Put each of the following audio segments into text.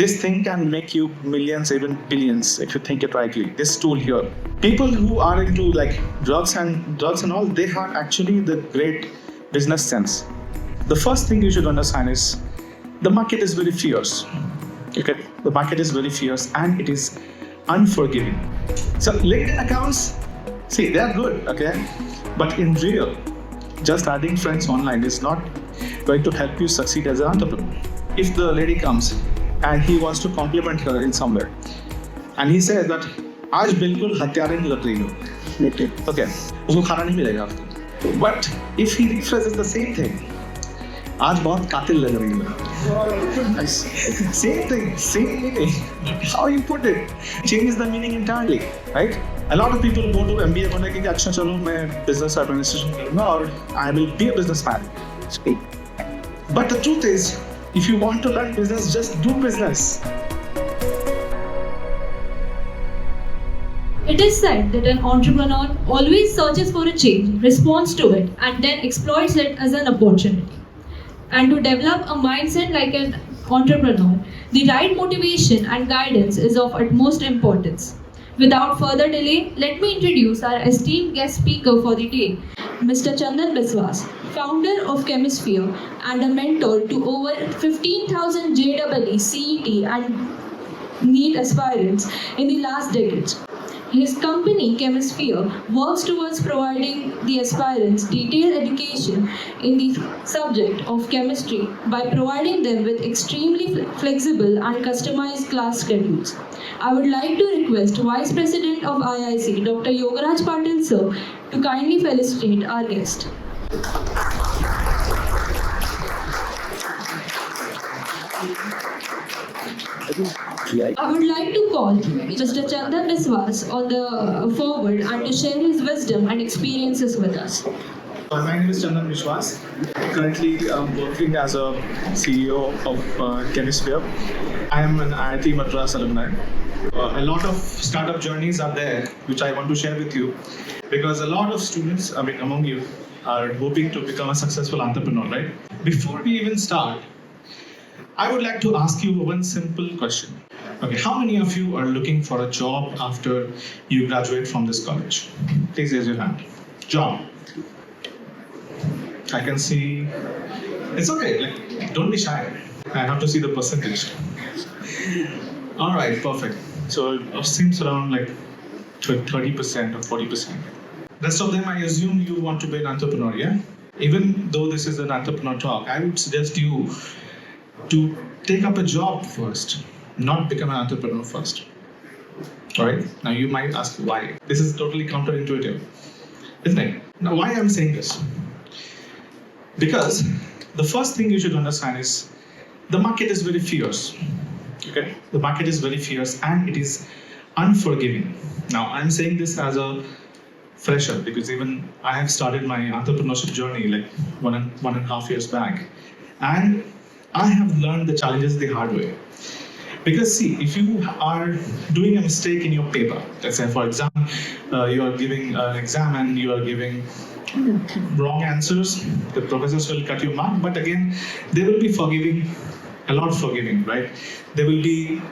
This thing can make you millions, even billions, if you think it rightly. This tool here. People who are into like drugs and all, they have actually the great business sense. The first thing you should understand is the market is very fierce. Okay, the market is very fierce and it is unforgiving. So LinkedIn accounts, see, they are good, okay, but in real, just adding friends online is not going to help you succeed as an entrepreneur. If the lady comes and he wants to compliment her in somewhere, and he says that आज बिल्कुल हत्यारे नहीं लग रही हो, okay, उसको खाना नहीं मिलेगा आपको. But if he rephrases the same thing, आज बहुत कातिल लग रही है. Same thing, same meaning. How you put it changes the meaning entirely, right? A lot of people go to MBA करने के लिए अच्छा चलो मैं business administration करूँगा और I will be a businessman. But the truth is, if you want to learn business, just do business. It is said that an entrepreneur always searches for a change, responds to it, and then exploits it as an opportunity. And to develop a mindset like an entrepreneur, the right motivation and guidance is of utmost importance. Without further delay, let me introduce our esteemed guest speaker for the day, Mr. Chandan Biswas, founder of Chemisphere and a mentor to over 15,000 JEE, CET and NEET aspirants in the last decades. His company, Chemisphere, works towards providing the aspirants detailed education in the subject of chemistry by providing them with extremely flexible and customized class schedules. I would like to request Vice President of IIC, Dr. Yogaraj Patil sir, to kindly felicitate our guest. I would like to call Mr. Chandan Biswas on the forward and to share his wisdom and experiences with us. My name is Chandan Biswas. Currently, I'm working as a CEO of Chemisphere. I am an IIT Madras alumni. A lot of startup journeys are there, which I want to share with you, because a lot of students, among you, are hoping to become a successful entrepreneur, right? Before we even start, I would like to ask you one simple question. Okay, how many of you are looking for a job after you graduate from this college? Please raise your hand. Job. I can see. It's okay. Don't be shy. I have to see the percentage. All right, perfect. So it seems around 30% or 40%. Rest of them, I assume you want to be an entrepreneur, yeah? Even though this is an entrepreneur talk, I would suggest you to take up a job first, not become an entrepreneur first. All right? Now you might ask why. This is totally counterintuitive, isn't it? Now why I'm saying this? Because the first thing you should understand is the market is very fierce. Okay? The market is very fierce and it is unforgiving. Now I'm saying this as a fresher because even I have started my entrepreneurship journey one and a half years back. And I have learned the challenges the hard way. Because see, if you are doing a mistake in your paper, let's say for example, you are giving an exam and you are giving wrong answers, the professors will cut you mark, but again, they will be forgiving, a lot forgiving, right? They will be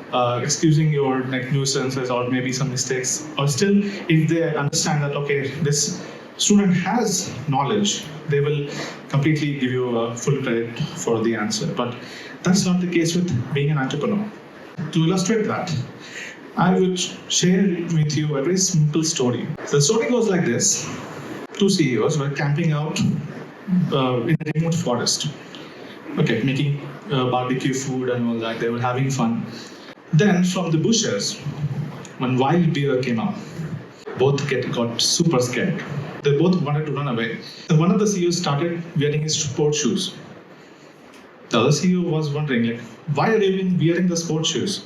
excusing your nuisances or maybe some mistakes, or still if they understand that, okay, this student has knowledge, they will completely give you a full credit for the answer. But that's not the case with being an entrepreneur. To illustrate that, I would share with you a very simple story. The story goes like this. Two CEOs were camping out in a remote forest. Okay, making barbecue food and all that. They were having fun. Then from the bushes, one wild bear came up. Both got super scared. They both wanted to run away. And one of the CEOs started wearing his sports shoes. The other CEO was wondering, why are you even wearing the sports shoes?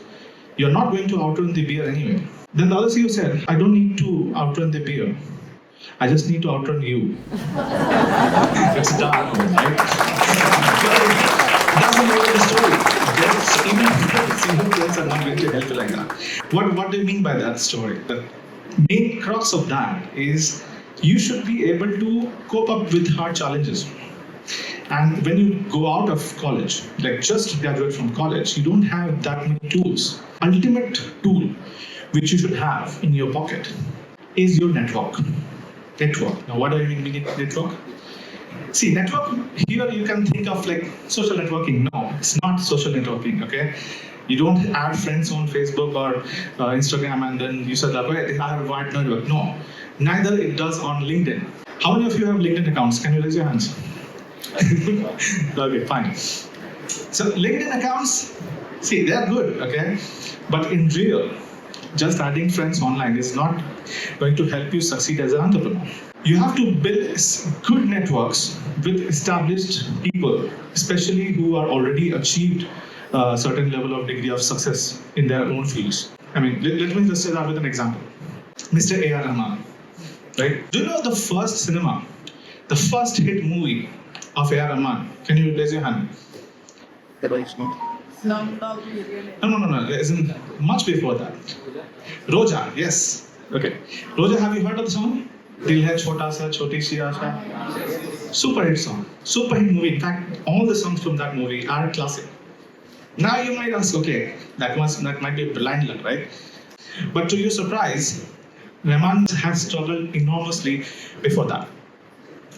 You're not going to outrun the bear anyway. Then the other CEO said, I don't need to outrun the bear. I just need to outrun you. It's dark, right? That's the moral of the story. Even single players are not going to help you like that. What do you mean by that story? The main crux of that is you should be able to cope up with hard challenges. And when you go out of college, like just graduate from college, you don't have that many tools. Ultimate tool which you should have in your pocket is your network. Network. Now, what do I mean network? See, network, here you can think of like social networking. No, it's not social networking, okay? You don't add friends on Facebook or Instagram and then you say that, okay, I have a wide network. No, neither it does on LinkedIn. How many of you have LinkedIn accounts? Can you raise your hands? Okay, fine. So LinkedIn accounts, see, they are good, okay? But in real, just adding friends online is not going to help you succeed as an entrepreneur. You have to build good networks with established people, especially who are already achieved a certain level of degree of success in their own fields. I mean, let me just say that with an example. Mr. A.R. Rahman, right? Do you know the first cinema, the first hit movie of A.R. Rahman? Can you raise your hand? No. Isn't much before that. Roja, yes. Okay. Roja, have you heard of the song? Dil hai chota sa, choti si aasha. Super hit song. Super hit movie. In fact, all the songs from that movie are classic. Now you might ask, okay, that might be blind luck, right? But to your surprise, Rahman has struggled enormously before that.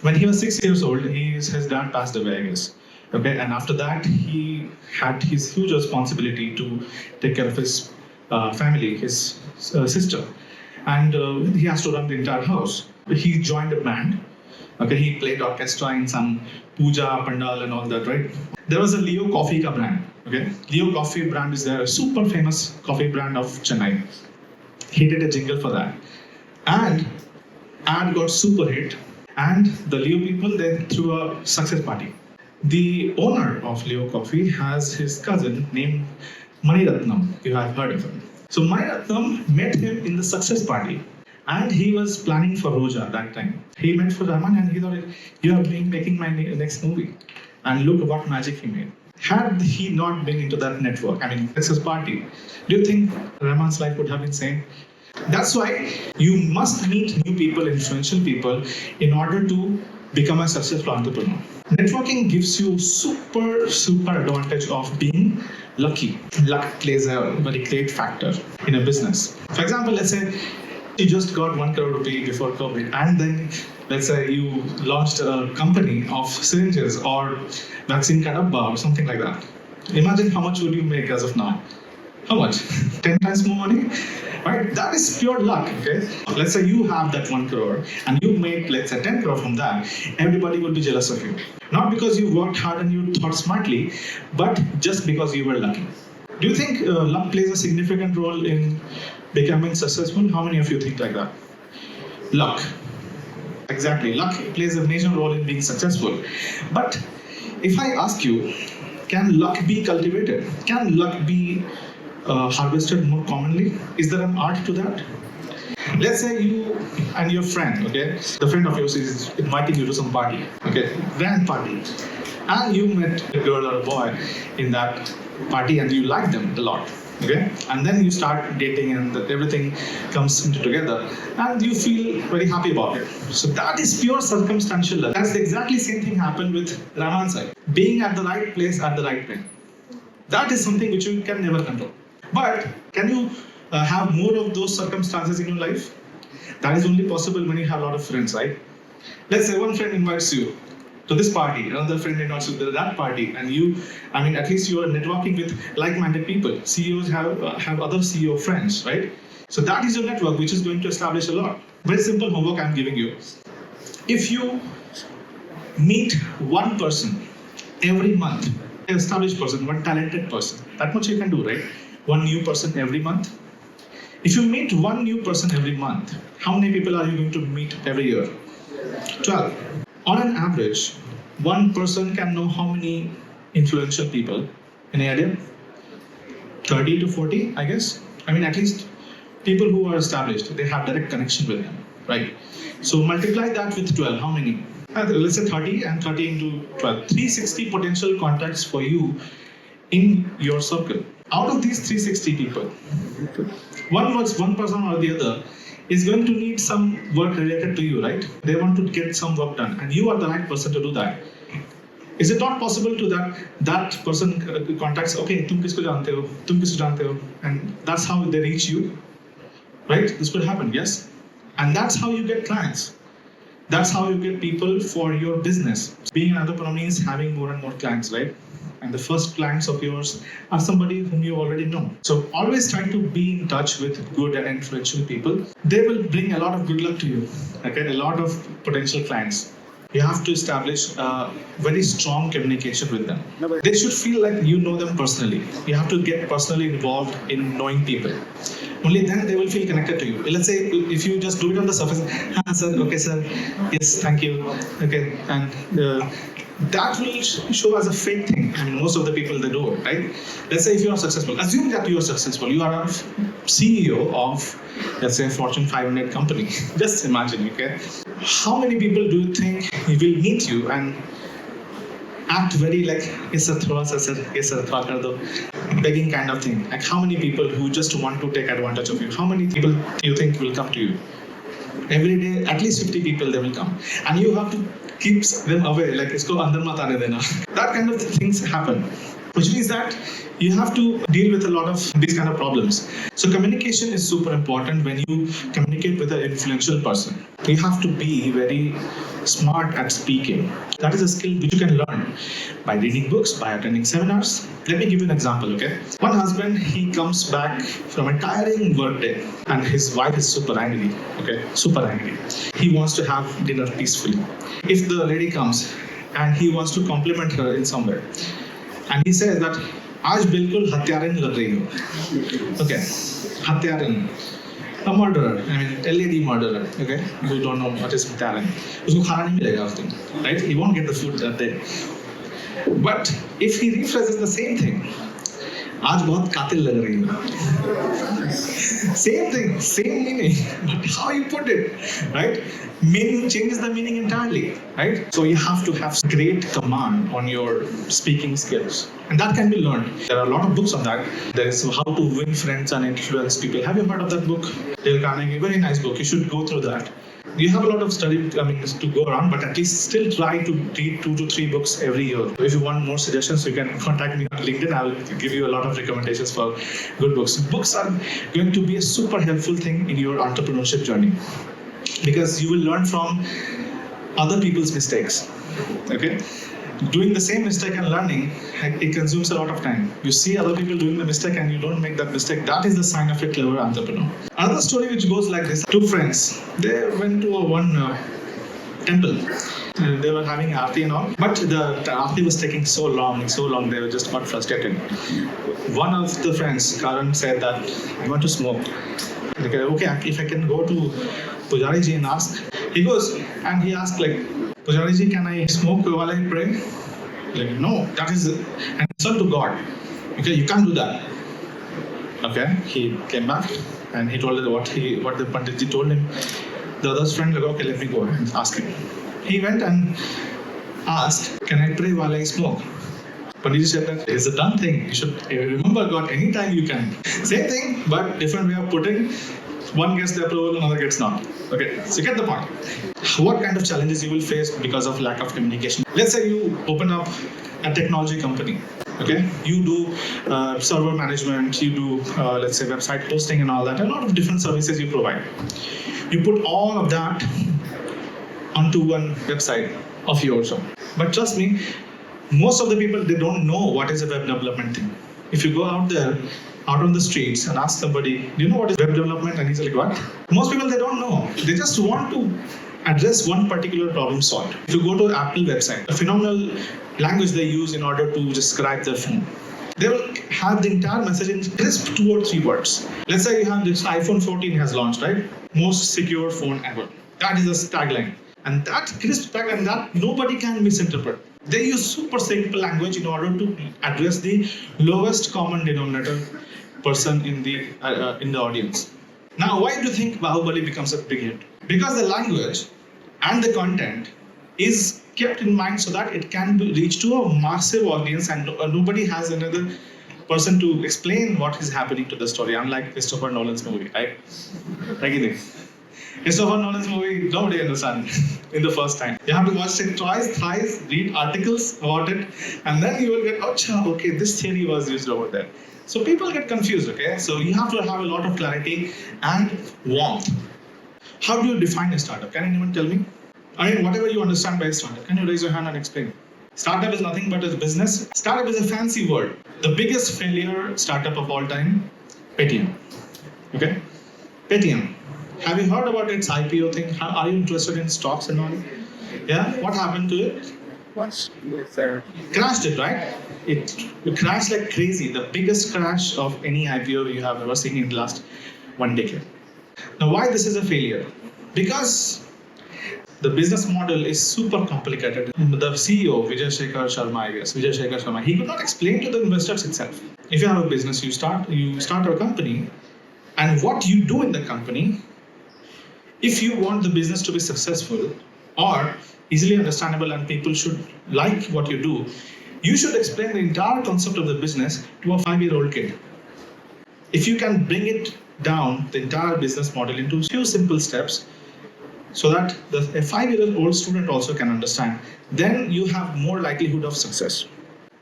When he was 6 years old, his dad passed away, I guess. Okay, and after that, he had his huge responsibility to take care of his family, his sister, and he has to run the entire house. He joined a band. Okay, he played orchestra in some puja, pandal, and all that, right? There was a Leo Coffee ka brand. Okay, Leo Coffee brand is there, a super famous coffee brand of Chennai. He did a jingle for that, and ad got super hit. And the Leo people, they threw a success party. The owner of Leo Coffee has his cousin named Maniratnam. You have heard of him. So Maniratnam met him in the success party, and he was planning for Roja that time. He met for Rahman, and he thought, "You are making my next movie," and look what magic he made. Had he not been into that network, I mean, success party, do you think Rahman's life would have been same? That's why you must meet new people, influential people, in order to become a successful entrepreneur. Networking gives you super advantage of being lucky. Luck plays a very great factor in a business. For example, let's say you just got 1 crore rupee before COVID, and then let's say you launched a company of syringes or vaccine kadabba or something like that. Imagine how much would you make as of now? How much? 10 times more money? Right? That is pure luck, okay? Let's say you have that 1 crore and you make, let's say, 10 crore from that, everybody will be jealous of you. Not because you worked hard and you thought smartly, but just because you were lucky. Do you think luck plays a significant role in becoming successful? How many of you think like that? Luck. Exactly. Luck plays a major role in being successful. But if I ask you, can luck be cultivated? Can luck be harvested more commonly? Is there an art to that? Let's say you and your friend, okay, the friend of yours is inviting you to some party, okay, grand party, and you met a girl or a boy in that party and you like them a lot, okay, and then you start dating and everything comes into together and you feel very happy about it. So that is pure circumstantial luck. That's the exactly same thing happened with Rahman's side. Being at the right place at the right time. That is something which you can never control. But can you have more of those circumstances in your life? That is only possible when you have a lot of friends, right? Let's say one friend invites you to this party, another friend invites you to that party, and at least you are networking with like-minded people. CEOs have other CEO friends, right? So that is your network, which is going to establish a lot. Very simple homework I'm giving you. If you meet one person every month, an established person, one talented person, that much you can do, right? One new person every month. If you meet one new person every month, how many people are you going to meet every year? 12. On an average, one person can know how many influential people? Any idea? 30 to 40, I guess. At least people who are established, they have direct connection with them, right? So multiply that with 12, how many? Let's say 30 and 30 into 12. 360 potential contacts for you in your circle. Out of these 360 people, one person or the other is going to need some work related to you, right? They want to get some work done, and you are the right person to do that. Is it not possible to that person contacts, okay, तुम किसको जानते हो, तुम किसको जानते हो, and that's how they reach you, right? This will happen, yes, and that's how you get clients. That's how you get people for your business. Being an entrepreneur means having more and more clients, right? And the first clients of yours are somebody whom you already know. So always try to be in touch with good and influential people. They will bring a lot of good luck to you, okay? A lot of potential clients. You have to establish very strong communication with them. They should feel like you know them personally. You have to get personally involved in knowing people. Only then they will feel connected to you. Let's say if you just do it on the surface, sir, okay sir, yes, thank you, okay, and that will show as a fake thing. I mean, most of the people, they do it, right? Let's say if you are successful, assume that you are successful, you are a CEO of, let's say, a Fortune 500 company. Just imagine, okay? How many people do you think will meet you and act very like, yes sir, thoda sa sir, yes sir, thoda kar do, begging kind of thing? Like how many people who just want to take advantage of you? How many people do you think will come to you? Every day, at least 50 people they will come, and you have to keep them away. Like isko andar mat aane dena. That kind of things happen, which means that you have to deal with a lot of these kind of problems. So communication is super important when you communicate with an influential person. You have to be very smart at speaking. That is a skill which you can learn by reading books, by attending seminars. Let me give you an example, okay? One husband, he comes back from a tiring work day and his wife is super angry, okay? Super angry. He wants to have dinner peacefully. If the lady comes and he wants to compliment her in some way, and he says that, आज बिल्कुल हत्यारिन लग रही हो, okay? हत्यारिन. A murderer, I mean, a lady murderer, okay? You don't know what is hत्यारिन. उसको खाना नहीं मिलेगा उस दिन, right? He won't get the food that day. But if he rephrases the same thing, आज बहुत कातिल लग रही हो. Same thing, same meaning, but how you put it, right? Meaning changes the meaning entirely, right? So you have to have great command on your speaking skills, and that can be learned. There are a lot of books on that. There is How to Win Friends and Influence People. Have you heard of that book? Dale Carnegie, very nice book. You should go through that. You have a lot of study to go around, but at least still try to read 2 to 3 books every year. If you want more suggestions, you can contact me on LinkedIn. I will give you a lot of recommendations for good books. Books are going to be a super helpful thing in your entrepreneurship journey, because you will learn from other people's mistakes, okay? Doing the same mistake and learning, it consumes a lot of time. You see other people doing the mistake and you don't make that mistake. That is the sign of a clever entrepreneur. Another story which goes like this. 2 friends, they went to one temple. And they were having aarti and all, but the aarti was taking so long, they were just got frustrated. One of the friends, Karan, said that, I want to smoke. They said, okay, if I can go to Pujari ji and ask. He goes and he asked like, Pujari ji, can I smoke while I pray? Like, no, that is an insult to God. Okay, you can't do that. Okay, he came back and he told her what the Panditji told him. The other friend like, okay, let me go and ask him. He went and asked, can I pray while I smoke? Panditji said that it's a done thing. You should remember God anytime you can. Same thing, but different way of putting. One gets the approval, another gets not. Okay, so you get the point. What kind of challenges you will face because of lack of communication? Let's say you open up a technology company. Okay, you do server management, you do let's say website hosting and all that. A lot of different services you provide. You put all of that onto one website of yours. But trust me, most of the people, they don't know what is a web development thing. If you go out there, out on the streets and ask somebody, do you know what is web development? And he's like, what? Most people, they don't know. They just want to address one particular problem solved. If you go to Apple website, a phenomenal language they use in order to describe their phone. They will have the entire message in crisp 2 or 3 words. Let's say you have this iPhone 14 has launched, right? Most secure phone ever. That is the tagline. And that crisp tagline, that nobody can misinterpret. They use super simple language in order to address the lowest common denominator person in the audience. Now, why do you think Bahubali becomes a big hit? Because the language and the content is kept in mind so that it can be reached to a massive audience, and nobody has another person to explain what is happening to the story, unlike Christopher Nolan's movie, right? Christopher Nolan's movie, nobody understands in the first time. You have to watch it twice, thrice, read articles about it, and then you will get, okay, this theory was used over there. So people get confused, okay? So you have to have a lot of clarity and warmth. How do you define a startup? Can anyone tell me? I mean, whatever you understand by a startup, can you raise your hand and explain? Startup is nothing but a business. Startup is a fancy word. The biggest failure startup of all time, Paytm. Okay? Paytm. Have you heard about its IPO thing? Are you interested in stocks and all? Yeah? What happened to it? Once there. Crashed it, right? It crashed like crazy. The biggest crash of any IPO you have ever seen in the last 1 decade. Now, why this is a failure? Because the business model is super complicated. The CEO, Vijay Shekhar Sharma, he could not explain to the investors itself. If you have a business, you start a company, and what you do in the company, if you want the business to be successful or easily understandable and people should like what you do, you should explain the entire concept of the business to a 5-year-old kid. If you can bring it down, the entire business model, into a few simple steps, so that a 5-year-old student also can understand, then you have more likelihood of success.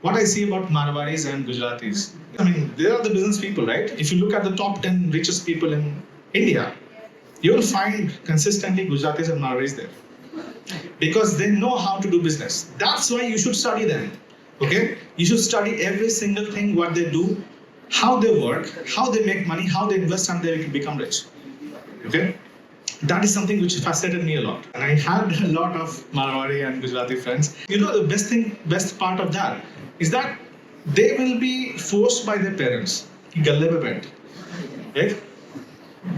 What I see about Marwaris and Gujaratis, I mean, they are the business people, right? If you look at the top 10 richest people in India, you will find consistently Gujaratis and Marwaris there. Because they know how to do business. That's why you should study them. Okay? You should study every single thing, what they do, how they work, how they make money, how they invest, and they become rich. Okay? That is something which fascinated me a lot. And I had a lot of Marwari and Gujarati friends. You know, the best part of that is that they will be forced by their parents. Galle pe baith. Right?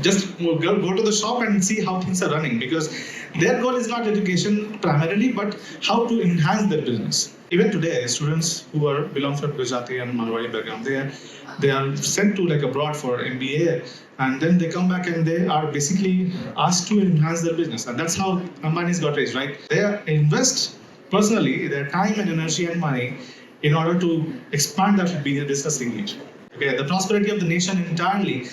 Just go to the shop and see how things are running, because their goal is not education primarily, but how to enhance their business. Even today, students who belong from Gujarati and Marwari background, they are sent to like abroad for MBA, and then they come back and they are basically asked to enhance their business. And that's how Ambani's got raised, right? They invest personally their time and energy and money in order to expand that business lineage. Okay, the prosperity of the nation entirely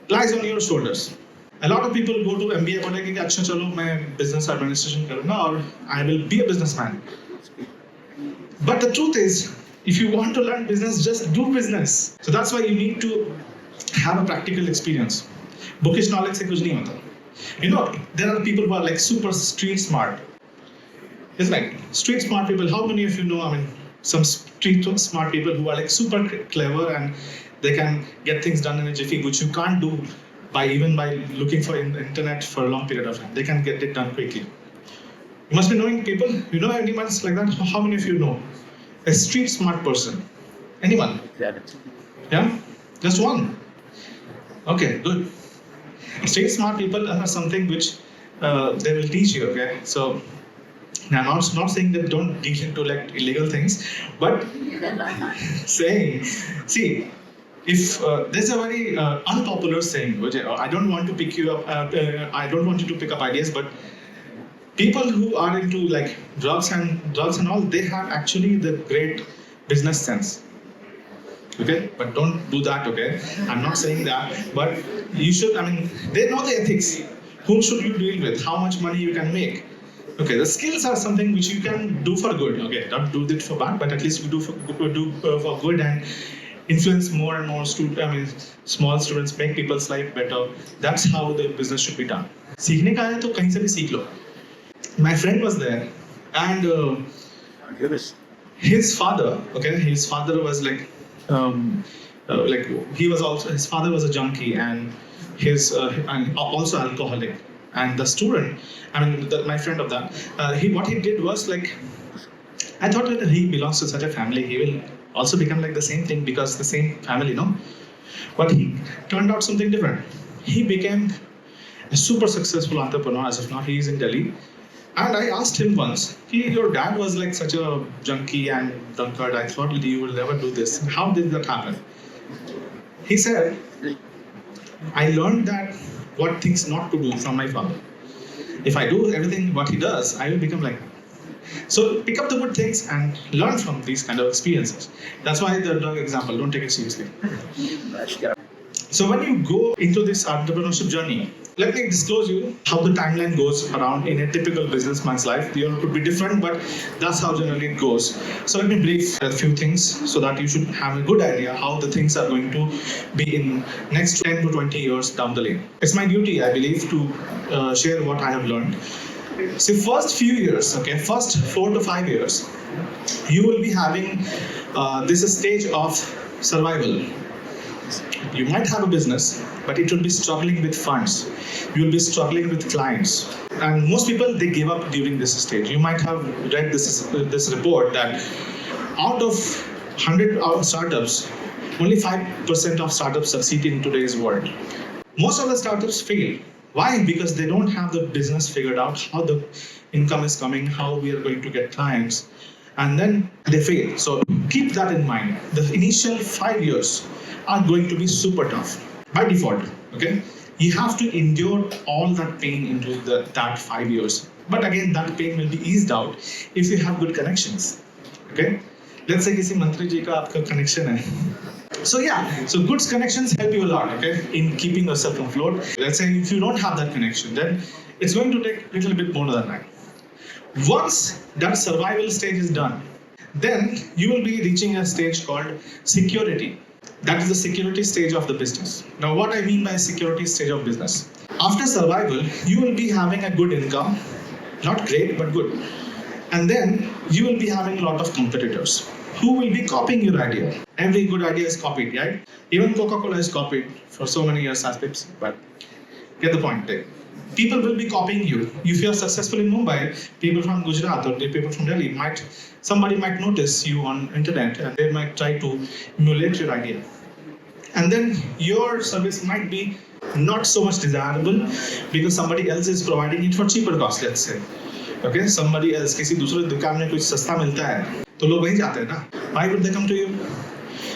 lies on your shoulders. A lot of people go to MBA बोले कि अच्छा चलो मैं business administration करूँगा और I will be a businessman. But the truth is, if you want to learn business, just do business. So that's why you need to have a practical experience. Bookish knowledge से कुछ नहीं होता. You know, there are people who are like super street smart. It's like street smart people. How many of you know? I mean, some street smart people who are like super clever and they can get things done in a jiffy, which you can't do by looking for in the internet for a long period of time. They can get it done quickly. You must be knowing people. You know anyone like that? How many of you know a street smart person? Anyone? Yeah? Just one? Okay, good. Street smart people are something which they will teach you, okay? So, now I'm not saying that don't dig into like illegal things, but saying, see, if there's a very unpopular saying, which I don't want to pick you up, I don't want you to pick up ideas, but people who are into like drugs and all, they have actually the great business sense. Okay, but don't do that. Okay, I'm not saying that, but you should. I mean, they know the ethics. Whom should you deal with? How much money you can make? Okay, the skills are something which you can do for good. Okay, don't do it for bad, but at least you do for good and influence more and more small students, make people's life better. That's how the business should be done. सीखने का है तो कहीं से भी सीख लो. My friend was there, and his father was his father was a junkie, and and also alcoholic. And the student, my friend of that, what he did was like, I thought that he belongs to such a family, he will also become like the same thing because the same family, no? But he turned out something different. He became a super successful entrepreneur. As of now, he is in Delhi. And I asked him once, your dad was like such a junkie and drunkard. I thought you will never do this. How did that happen? He said, I learned that what things not to do from my father. If I do everything what he does, I will become like him. So pick up the good things and learn from these kind of experiences. That's why the drug example, don't take it seriously. So when you go into this entrepreneurship journey, let me disclose you how the timeline goes around in a typical businessman's life. Your could be different, but that's how generally it goes. So let me brief a few things so that you should have a good idea how the things are going to be in next 10 to 20 years down the lane. It's my duty, I believe, to share what I have learned. See, first few years, okay, first 4 to 5 years, you will be having this stage of survival. You might have a business, but it will be struggling with funds. You will be struggling with clients. And most people, they give up during this stage. You might have read this report that out of 100 startups, only 5% of startups succeed in today's world. Most of the startups fail. Why? Because they don't have the business figured out, how the income is coming, how we are going to get clients, and then they fail. So keep that in mind. The initial 5 years are going to be super tough by default. Okay, you have to endure all that pain into that 5 years. But again, that pain will be eased out if you have good connections. Okay, let's say किसी मंत्री जी का आपका connection है. So yeah, so good connections help you a lot, okay, in keeping yourself afloat. Let's say if you don't have that connection, then it's going to take a little bit more than that. Once that survival stage is done, then you will be reaching a stage called security. That is the security stage of the business. Now, what I mean by security stage of business? After survival, you will be having a good income, not great, but good. And then you will be having a lot of competitors who will be copying your idea. Every good idea is copied, right? Even Coca-Cola is copied for so many years as Pepsi, but get the point there. People will be copying you. If you are successful in Mumbai, people from Gujarat or people from Delhi somebody might notice you on internet and they might try to emulate your idea. And then your service might be not so much desirable because somebody else is providing it for cheaper cost, let's say. Okay, somebody else, किसी दूसरे दुकान में कुछ सस्ता मिलता है, तो लोग वहीं जाते हैं ना. Why would they come to you?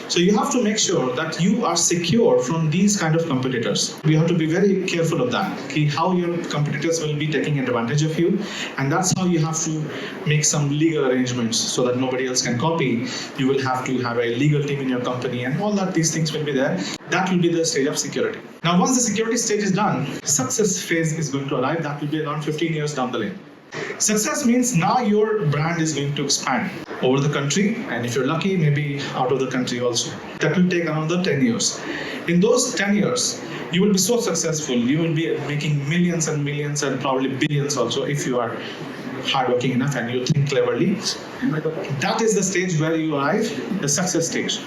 So you have to make sure that you are secure from these kind of competitors. You have to be very careful of that. How your competitors will be taking advantage of you, and that's how you have to make some legal arrangements so that nobody else can copy. You will have to have a legal team in your company, and all that these things will be there. That will be the stage of security. Now, once the security stage is done, success phase is going to arrive. That will be around 15 years down the lane. Success means now your brand is going to expand over the country, and if you're lucky, maybe out of the country also. That will take another 10 years. In those 10 years, you will be so successful, you will be making millions and millions and probably billions also if you are hardworking enough and you think cleverly. That is the stage where you arrive, the success stage.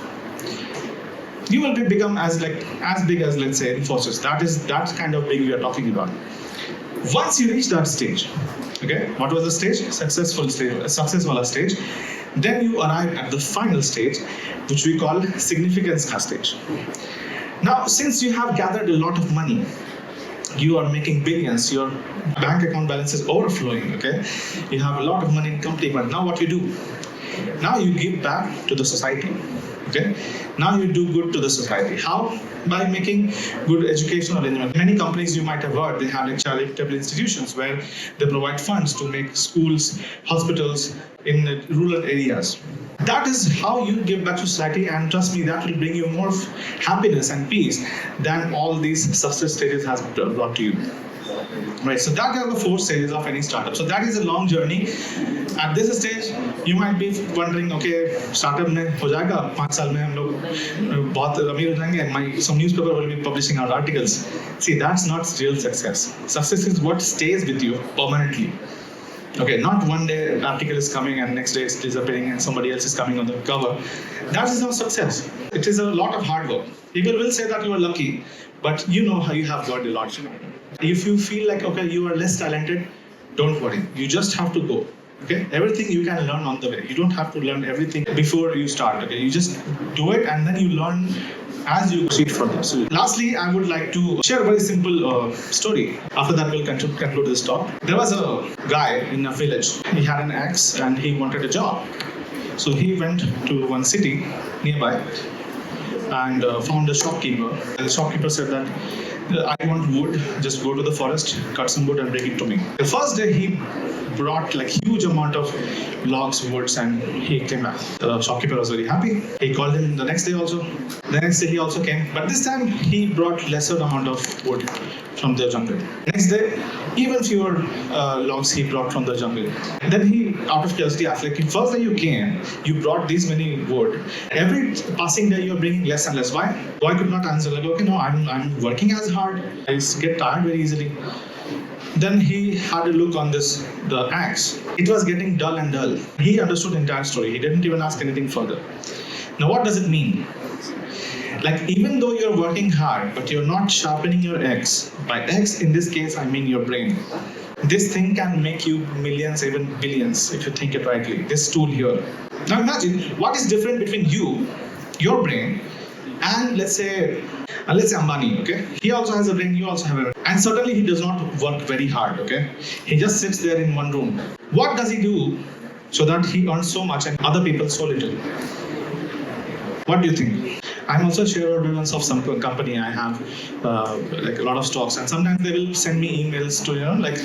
You will become as big as, let's say, Infosys. That kind of big we are talking about. Once you reach that stage, okay, what was the stage? Successful stage. Then you arrive at the final stage, which we call significance stage. Now, since you have gathered a lot of money, you are making billions, your bank account balance is overflowing, okay? You have a lot of money in company, but now what you do? Now you give back to the society. Okay. Now you do good to the society. How? By making good educational arrangements. Many companies you might have heard, they have charitable institutions where they provide funds to make schools, hospitals in rural areas. That is how you give back to society, and trust me, that will bring you more happiness and peace than all these success stages has brought to you. Right, so that are the 4 stages of any startup. So that is a long journey. At this stage, you might be wondering, okay, startup में हो जाएगा 5 साल में हम लोग बहुत अमीर हो जाएंगे. Some newspaper will be publishing our articles. See, that's not real success. Success is what stays with you permanently. Okay, not one day an article is coming and next day it's disappearing and somebody else is coming on the cover. That is not success. It is a lot of hard work. People will say that you are lucky, but you know how you have got a lot. If you feel like, okay, you are less talented, don't worry. You just have to go. Okay, everything you can learn on the way. You don't have to learn everything before you start. Okay, you just do it and then you learn as you proceed from there. So lastly, I would like to share a very simple story. After that, we'll conclude this talk. There was a guy in a village. He had an axe and he wanted a job. So he went to one city nearby and found a shopkeeper. And the shopkeeper said that, I want wood, just go to the forest, cut some wood and bring it to me. The first day he brought like huge amount of logs, woods, and he came back. The shopkeeper was very happy. He called him the next day also. The next day he also came, but this time he brought lesser amount of wood from the jungle. Next day, even fewer logs he brought from the jungle. Then he, out of curiosity, asked, like, first day you came, you brought these many wood. Every passing day you're bringing less and less. Why? Boy could not answer. Like, okay, no, I'm working as hard. I get tired very easily. Then he had a look on the axe. It was getting dull and dull. He understood the entire story. He didn't even ask anything further. Now, what does it mean? Like, even though you're working hard, but you're not sharpening your axe. By axe, in this case, I mean your brain. This thing can make you millions, even billions, if you think it rightly. This tool here. Now imagine, what is different between you, your brain, and let's say Ambani, okay? He also has a brain, you also have a brain. And certainly he does not work very hard, okay? He just sits there in one room. What does he do so that he earns so much and other people so little? What do you think? I'm also a shareholder of some company. I have like a lot of stocks, and sometimes they will send me emails to, like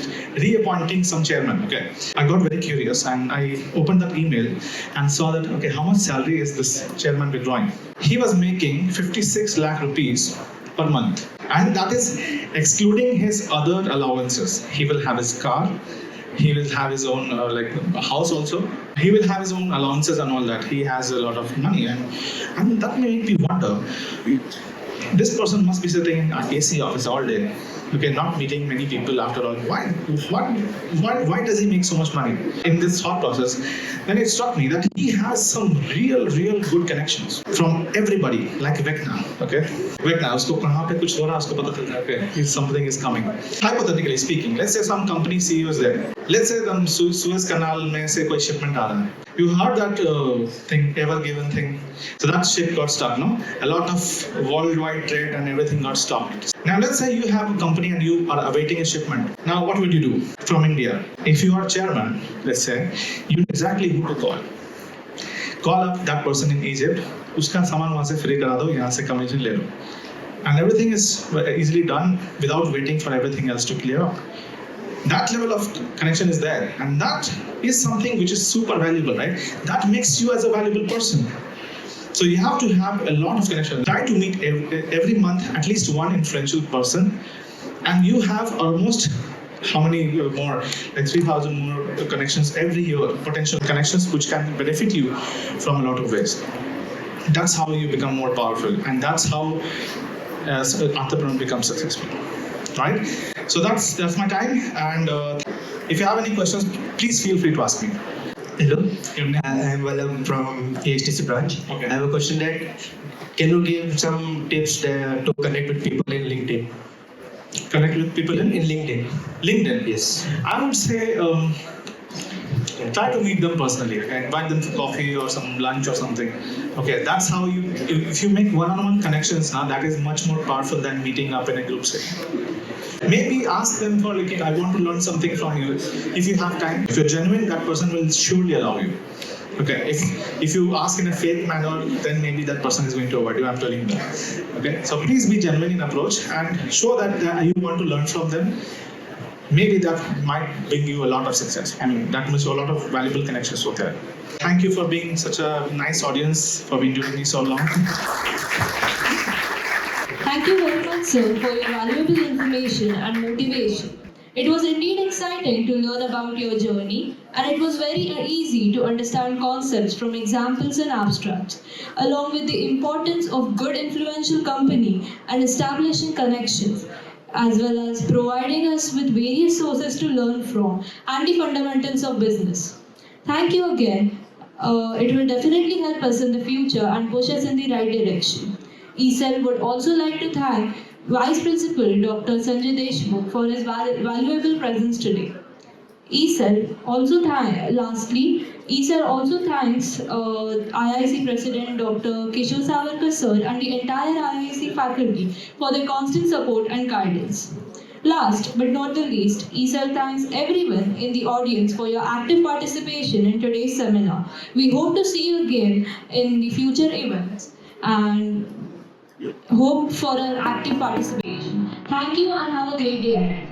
reappointing some chairman. Okay, I got very curious and I opened that email and saw that, okay, how much salary is this chairman withdrawing? He was making 56 lakh rupees per month, and that is excluding his other allowances. He will have his car. He will have his own like house also. He will have his own allowances and all that. He has a lot of money, and that made me wonder. This person must be sitting in an AC office all day. Okay, not meeting many people after all. Why does he make so much money? In this thought process, then it struck me that he has some real good connections from everybody, like Vecna. Okay, Vecna, usko kahan pe kuch ho raha, usko pata chalta hai, okay, something is coming. Hypothetically speaking, let's say some company CEO is there. Let's say the Suez Canal mein se koi shipment aa raha hai. You heard that thing, ever given thing. So that ship got stuck, no? A lot of worldwide trade and everything got stopped. Now let's say you have a company and you are awaiting a shipment. Now what will you do from India? If you are chairman, let's say, you know exactly who to call. Call up that person in Egypt. Uska saman wahan se free kara do, yahan se commission le lo. And everything is easily done without waiting for everything else to clear up. That level of connection is there, and that is something which is super valuable, right? That makes you as a valuable person. So you have to have a lot of connection. Try to meet every month at least one influential person, and you have almost how many more, like 3,000 more connections every year, potential connections which can benefit you from a lot of ways. That's how you become more powerful, and that's how as an entrepreneur becomes successful, right? So that's my time, and if you have any questions, please feel free to ask me. Hello, I'm Valam from ASTC branch. Okay. I have a question that, can you give some tips to connect with people in LinkedIn? Connect with people in LinkedIn. LinkedIn. Yes. I would say try to meet them personally. Okay? Invite them for coffee or some lunch or something. Okay, that's how you. If you make one-on-one connections, now that is much more powerful than meeting up in a group setting. Maybe ask them for, like, I want to learn something from you. If you have time, if you're genuine, that person will surely allow you. Okay, if you ask in a fake manner, then maybe that person is going to avoid you. I'm telling you that. Okay, so please be genuine in approach and show that you want to learn from them. Maybe that might bring you a lot of success. I mean, that must show a lot of valuable connections out there. Thank you for being such a nice audience, for being doing this so long. Thank you very much, sir, for your valuable information and motivation. It was indeed exciting to learn about your journey, and it was very easy to understand concepts from examples and abstracts, along with the importance of good influential company and establishing connections, as well as providing us with various sources to learn from and the fundamentals of business. Thank you again. It will definitely help us in the future and push us in the right direction. ESEL would also like to thank Vice Principal Dr. Sanjay Deshmukh for his valuable presence today. ESEL also thanks IIC President Dr. Kishore Savarkar sir and the entire IIC faculty for their constant support and guidance. Last but not the least, ESEL thanks everyone in the audience for your active participation in today's seminar. We hope to see you again in the future events and hope for an active participation. Thank you and have a great day ahead.